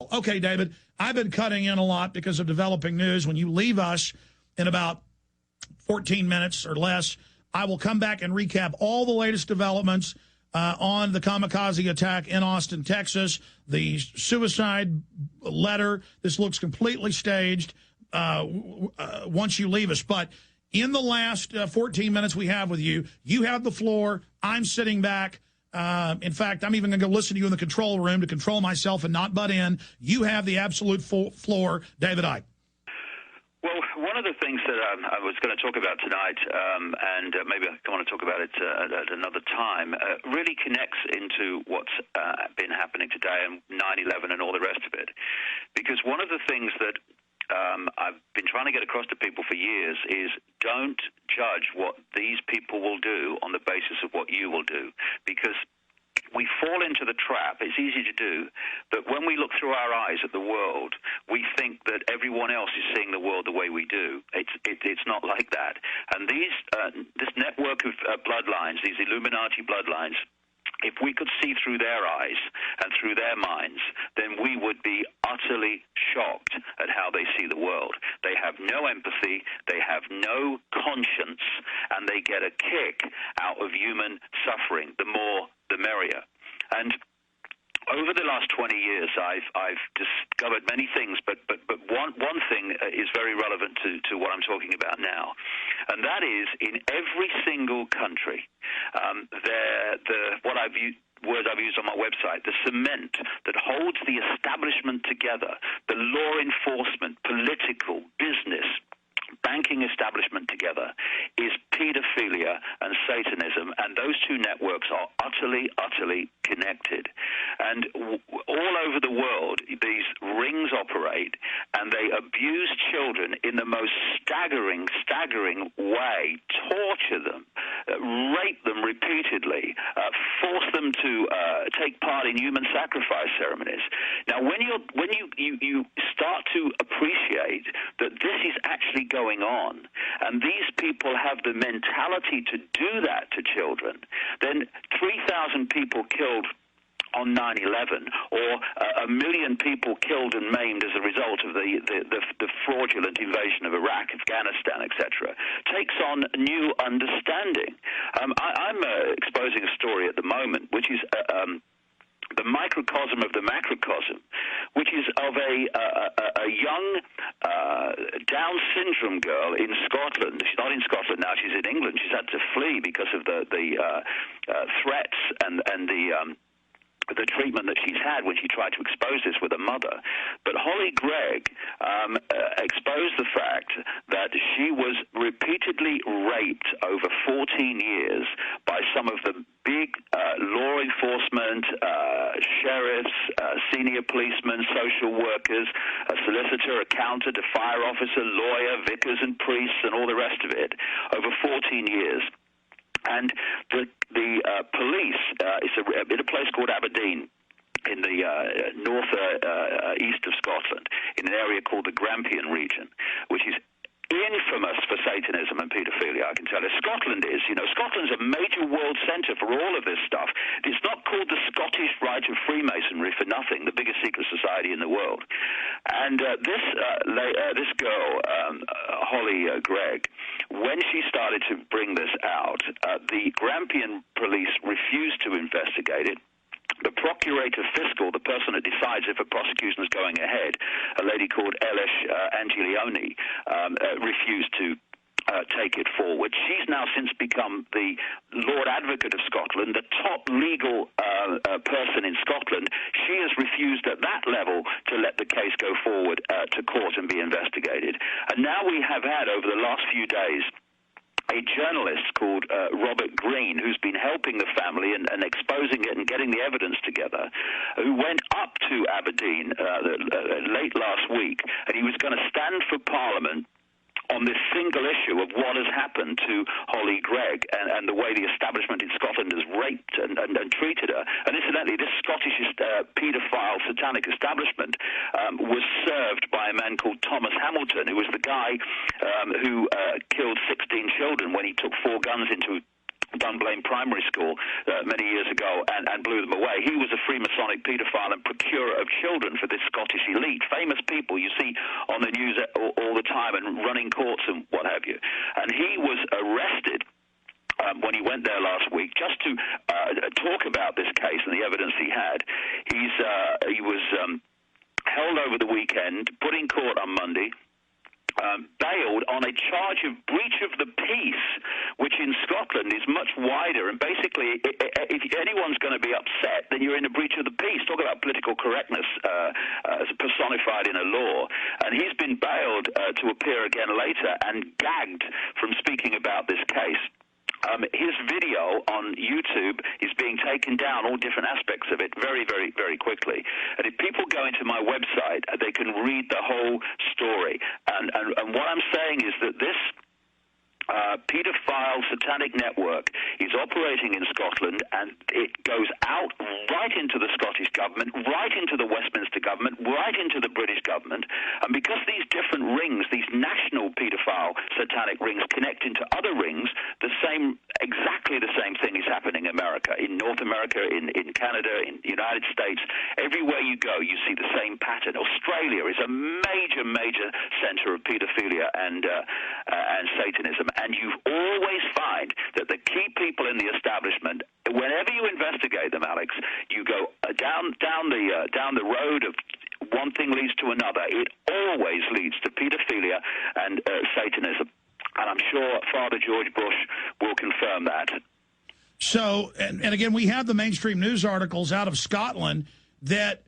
Okay, David, I've been cutting in a lot because of developing news. When you leave us in about 14 minutes or less, I will come back and recap all the latest developments on the kamikaze attack in Austin, Texas, the suicide letter. This looks completely staged once you leave us. But in the last 14 minutes we have with you, you have the floor. I'm sitting back. In fact, I'm even going to go listen to you in the control room to control myself and not butt in. You have the absolute floor, David Icke. Well, one of the things that I was going to talk about tonight, and maybe I want to talk about it at another time, really connects into what's been happening today and 9/11 and all the rest of it. Because one of the things that I've been trying to get across to people for years is don't judge what these people will do on the basis of what you will do, because we fall into the trap. It's easy to do, but when we look through our eyes at the world, we think that everyone else is seeing the world the way we do. It's not like that. And this network of bloodlines, these Illuminati bloodlines, if we could see through their eyes and through their minds, then we would be utterly shocked at how they see the world. They have no empathy, they have no conscience, and they get a kick out of human suffering. The more, the merrier. And over the last 20 years, I've discovered many things, but one thing is very relevant to what I'm talking about now, and that is in every single country, words I've used on my website, the cement that holds the establishment together, the law enforcement, political, business, banking establishment together, is pedophilia and Satanism, and those two networks are utterly, utterly connected. And all over the world, these rings operate, and they abuse children in the most staggering way, torture them, rape them repeatedly, force them to take part in human sacrifice ceremonies. Now, when you start to appreciate that this is actually going on, and these people have the mentality to do that to children, then 3,000 people killed on 9/11, or 1 million people killed and maimed as a result of the fraudulent invasion of Iraq, Afghanistan, etc., takes on new understanding. I'm exposing a story at the moment, which is the microcosm of the macrocosm, which is of a young Down syndrome girl in Scotland. She's not in Scotland now; she's in England. She's had to flee because of the threats and the treatment that she's had when she tried to expose this with her mother. But Hollie Greig exposed the fact that she was repeatedly raped over 14 years by some of the big law enforcement, sheriffs, senior policemen, social workers, a solicitor, accountant, a fire officer, lawyer, vicars and priests, and all the rest of it, over 14 years. And the police, it's in a place called Aberdeen in the east of Scotland, in an area called the Grampian region, which is infamous for Satanism and pedophilia, I can tell you. Scotland's a major world centre for all of this stuff. It's not called the Scottish Rite of Freemasonry for nothing, the biggest secret society in the world. And this girl, Hollie Greig, when she started to bring this out, the Grampian police refused to investigate it. The procurator fiscal, the person that decides if a prosecution is going ahead, a lady called Elish Angiolioni, refused to take it forward. She's now since become the Lord Advocate of Scotland, the top legal person in Scotland. She has refused at that level to let the case go forward to court and be investigated. And now we have had, over the last few days, a journalist called Robert Green, who's been helping the family and exposing it and getting the evidence together, who went up to Aberdeen late last week, and he was going to stand for Parliament on this single issue of what has happened to Hollie Greig and the way the establishment in Scotland has raped and treated her. And incidentally, this Scottish paedophile satanic establishment was served by a man called Thomas Hamilton, who was the guy who killed 16 children when he took 4 guns into Dunblane Primary School many years ago and blew them away. He was a Freemasonic paedophile and procurer of children for this Scottish elite. Famous people you see on the news all the time and running courts and what have you. And he was arrested when he went there last week just to talk about this case and the evidence he had. He was held over the weekend, put in court on Monday, bailed on a charge of breach of the peace, which in Scotland is much wider. And basically, if anyone's going to be upset, then you're in a breach of the peace. Talk about political correctness personified in a law. And he's been bailed to appear again later and gagged from speaking about this case. His video on YouTube is being taken down, all different aspects of it, very, very, very quickly. And if people go into my website, they can read the whole story. And what I'm saying is that this pedophile satanic network is operating in Scotland, and it goes out right into the Scottish government, right into the Westminster government, right into the British government. And because these different rings, these national pedophile satanic rings, connect into other rings, exactly the same thing is happening in America, in North America, in Canada, in the United States. Everywhere you go, you see the same pattern. Australia is a major, major center of pedophilia and Satanism. And you always find that the key people in the establishment, whenever you investigate them, Alex, you go down the road of one thing leads to another. It always leads to pedophilia and Satanism. And I'm sure Father George Bush will confirm that. So, and again, we have the mainstream news articles out of Scotland that